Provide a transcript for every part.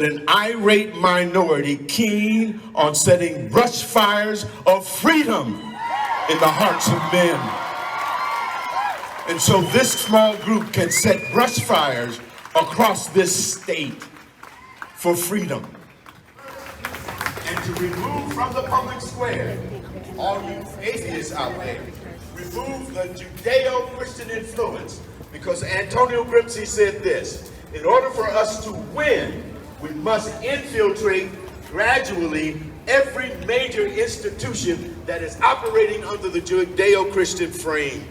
but an irate minority keen on setting brush fires of freedom in the hearts of men. And so this small group can set brush fires across this state for freedom. And to remove from the public square all you atheists out there, remove the Judeo-Christian influence, because Antonio Gramsci said this: in order for us to win, we must infiltrate gradually every major institution that is operating under the Judeo-Christian frame.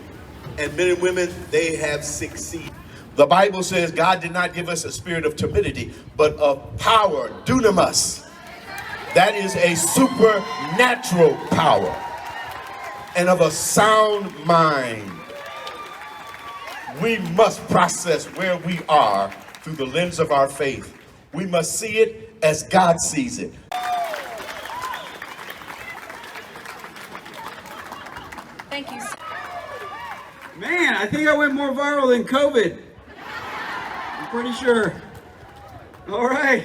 And men and women, they have succeeded. The Bible says God did not give us a spirit of timidity, but of power, dunamis. That is a supernatural power, and of a sound mind. We must process where we are through the lens of our faith. We must see it as God sees it. Thank you. Man, I think I went more viral than COVID. I'm pretty sure. All right.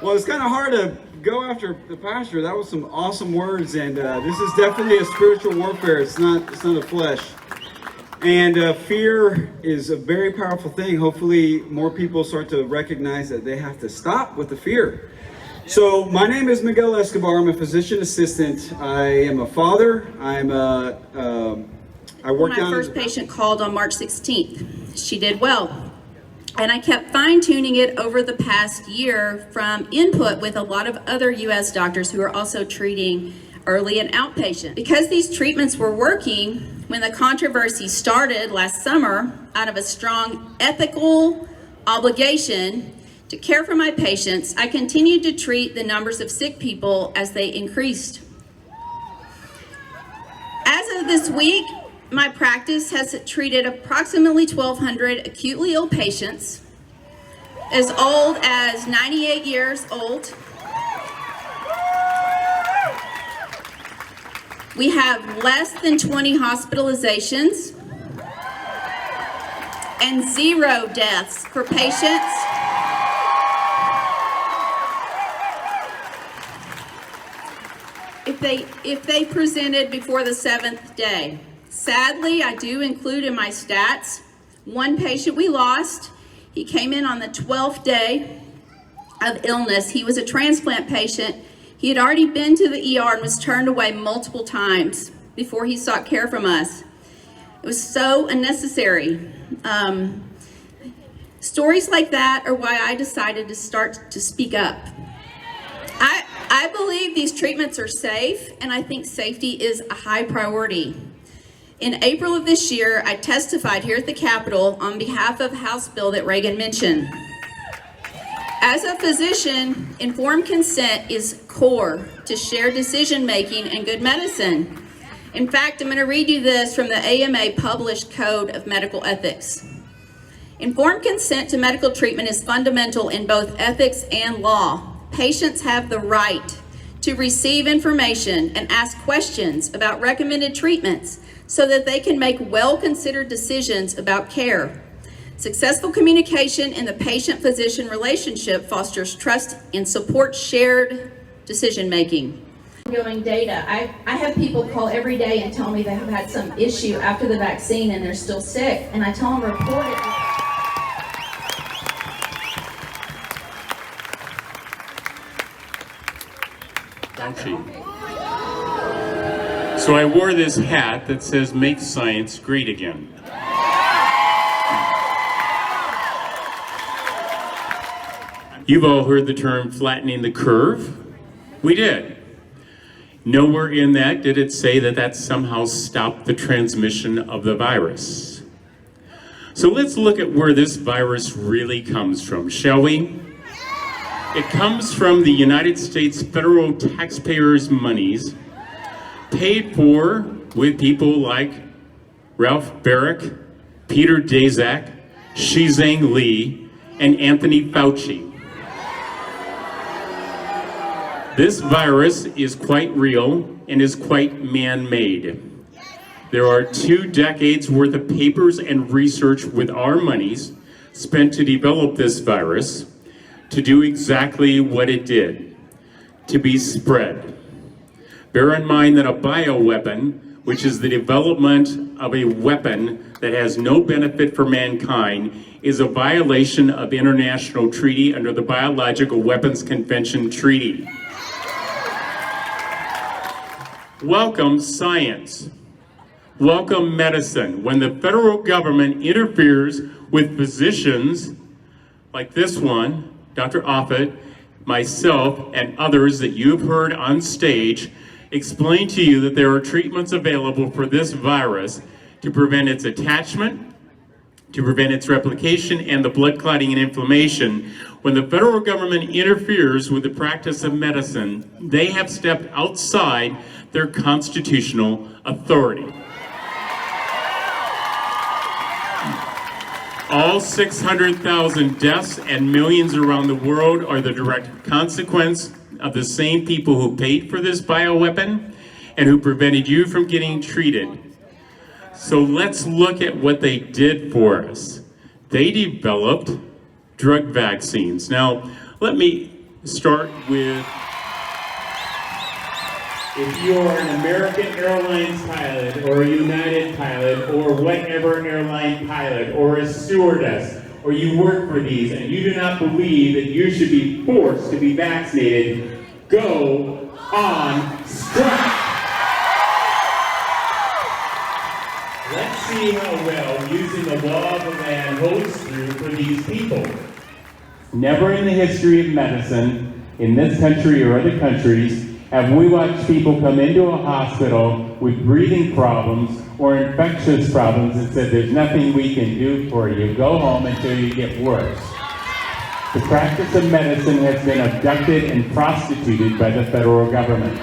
Well, it's kind of hard to go after the pastor. That was some awesome words, and this is definitely a spiritual warfare. It's not a flesh. And fear is a very powerful thing. Hopefully, more people start to recognize that they have to stop with the fear. So, my name is Miguel Escobar. I'm a physician assistant. I am a father. I work My first patient called on March 16th. She did well. And I kept fine-tuning it over the past year from input with a lot of other U.S. doctors who are also treating early and outpatient. Because these treatments were working, when the controversy started last summer, out of a strong ethical obligation to care for my patients, I continued to treat the numbers of sick people as they increased. As of this week, my practice has treated approximately 1,200 acutely ill patients as old as 98 years old. We have less than 20 hospitalizations and 0 deaths for patients. If they presented before the 7th day. Sadly, I do include in my stats one patient we lost. He came in on the 12th day of illness. He was a transplant patient. He had already been to the ER and was turned away multiple times before he sought care from us. It was so unnecessary. Stories like that are why I decided to start to speak up. I believe these treatments are safe, and I think safety is a high priority. In April of this year, I testified here at the Capitol on behalf of House bill that Reagan mentioned. As a physician, informed consent is core to shared decision-making and good medicine. In fact, I'm going to read you this from the AMA published Code of Medical Ethics. Informed consent to medical treatment is fundamental in both ethics and law. Patients have the right to receive information and ask questions about recommended treatments so that they can make well-considered decisions about care. Successful communication in the patient-physician relationship fosters trust and supports shared decision-making. Ongoing data. I have people call every day and tell me they have had some issue after the vaccine and they're still sick, and I tell them report it. So I wore this hat that says "Make Science Great Again." You've all heard the term flattening the curve. We did. Nowhere in that did it say that that somehow stopped the transmission of the virus. So let's look at where this virus really comes from, shall we? It comes from the United States federal taxpayers' monies paid for with people like Ralph Barrick, Peter Daszak, Shizang Li, and Anthony Fauci. This virus is quite real and is quite man-made. There are 2 decades worth of papers and research with our monies spent to develop this virus, to do exactly what it did, to be spread. Bear in mind that a bioweapon, which is the development of a weapon that has no benefit for mankind, is a violation of international treaty under the Biological Weapons Convention Treaty. Welcome science. Welcome medicine. When the federal government interferes with physicians like this one, Dr. Offit, myself, and others that you've heard on stage, explain to you that there are treatments available for this virus to prevent its attachment, to prevent its replication, and the blood clotting and inflammation. When the federal government interferes with the practice of medicine, they have stepped outside their constitutional authority. All 600,000 deaths and millions around the world are the direct consequence of the same people who paid for this bioweapon and who prevented you from getting treated. So let's look at what they did for us. They developed drug vaccines. Now, let me start with, if you are an American Airlines pilot or a United pilot or whatever airline pilot or a stewardess, or you work for these and you do not believe that you should be forced to be vaccinated, go on strike. Let's see how well using the law of the land holds through for these people. Never in the history of medicine, in this country or other countries, have we watched people come into a hospital with breathing problems or infectious problems and said, there's nothing we can do for you, go home until you get worse. The practice of medicine has been abducted and prostituted by the federal government.